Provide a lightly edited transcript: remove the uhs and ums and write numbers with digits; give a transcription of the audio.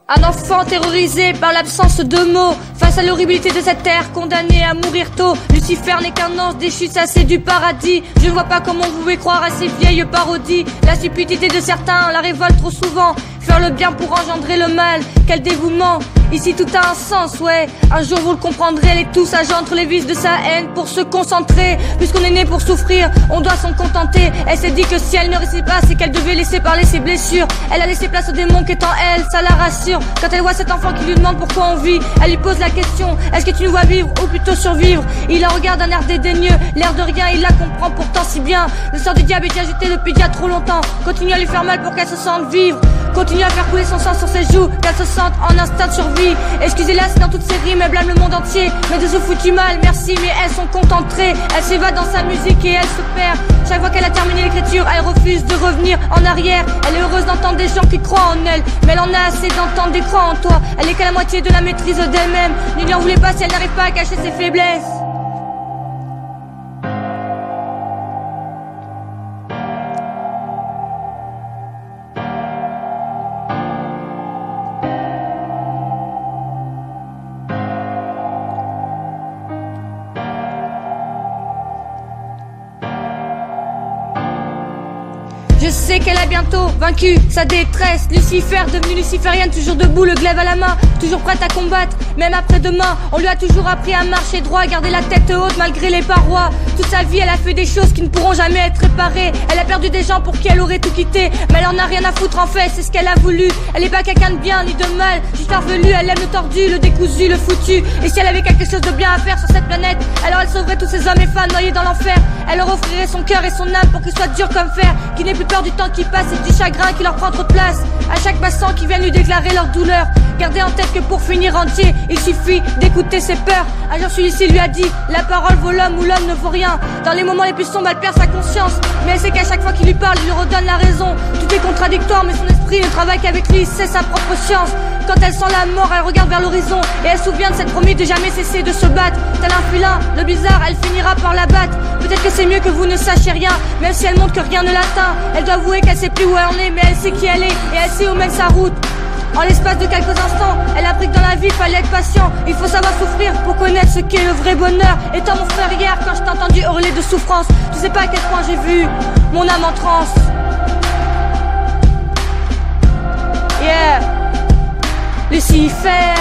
Un enfant terrorisé par l'absence de mots. Face à l'horribilité de cette terre, condamné à mourir tôt. Lucifer n'est qu'un ange déchu, chassé du paradis. Je ne vois pas comment vous pouvez croire à ces vieilles parodies. La stupidité de certains, la révolte trop souvent. Faire le bien pour engendrer le mal, quel dévouement. Ici tout a un sens, ouais. Un jour vous le comprendrez, les tous agents entre les vices de sa haine pour se concentrer. Puisqu'on est né pour souffrir, on doit s'en contenter. Elle s'est dit que si elle ne réussit pas, c'est qu'elle devait laisser parler ses blessures. Elle a laissé place au démon qui est en elle, ça la rassure. Quand elle voit cet enfant qui lui demande pourquoi on vit, elle lui pose la question, est-ce que tu nous vois vivre ou plutôt survivre? Il la regarde d'un air dédaigneux, l'air de rien, il la comprend pourtant si bien. Le sort du diable est agité depuis il y a trop longtemps. Continue à lui faire mal pour qu'elle se sente vivre. Continue à faire couler son sang sur ses joues, qu'elle se sente en instinct de survie. Excusez-la si dans toutes ses rimes elle blâme le monde entier, mais de ce foutu mal, merci, mais elles sont concentrées. Elle s'évade dans sa musique et elle se perd. Chaque fois qu'elle a terminé l'écriture, elle refuse de revenir en arrière. Elle est heureuse d'entendre des gens qui croient en elle, mais elle en a assez d'entendre des croix en toi. Elle est qu'à la moitié de la maîtrise d'elle-même. Ne lui en voulez pas si elle n'arrive pas à cacher ses faiblesses. Je sais qu'elle a bientôt vaincu sa détresse. Lucifer, devenue luciférienne, toujours debout, le glaive à la main, toujours prête à combattre, même après-demain. On lui a toujours appris à marcher droit, à garder la tête haute malgré les parois. Toute sa vie, elle a fait des choses qui ne pourront jamais être réparées. Elle a perdu des gens pour qui elle aurait tout quitté, mais elle en a rien à foutre en fait, c'est ce qu'elle a voulu. Elle est pas quelqu'un de bien ni de mal, juste farfelue. Elle aime le tordu, le décousu, le foutu. Et si elle avait quelque chose de bien à faire sur cette planète, alors elle sauverait tous ces hommes et femmes noyés dans l'enfer. Elle leur offrirait son cœur et son âme pour qu'ils soient durs comme fer, qui n'aient plus peur du temps qui passe et du chagrin qui leur prend trop de place. À chaque passant qui vient lui déclarer leur douleur, gardez en tête que pour finir entier, il suffit d'écouter ses peurs. Un jour celui-ci lui a dit, la parole vaut l'homme ou l'homme ne vaut rien. Dans les moments les plus sombres, elle perd sa conscience, mais elle sait qu'à chaque fois qu'il lui parle, il lui redonne la raison. Tout est contradictoire, mais son esprit ne travaille qu'avec lui, c'est sa propre science. Quand elle sent la mort, elle regarde vers l'horizon et elle se souvient de cette promise de jamais cesser de se battre. Tel un félin, le bizarre, elle finira par la battre. Peut-être que c'est mieux que vous ne sachiez rien, même si elle montre que rien ne l'atteint. Elle doit avouer qu'elle sait plus où elle en est, mais elle sait qui elle est et elle sait où mène sa route. En l'espace de quelques instants, elle a appris que dans la vie, fallait être patient. Il faut savoir souffrir pour connaître ce qu'est le vrai bonheur. Étant mon frère hier, quand je t'ai entendu hurler de souffrance, tu sais pas à quel point j'ai vu mon âme en transe. Yeah. Lucifer.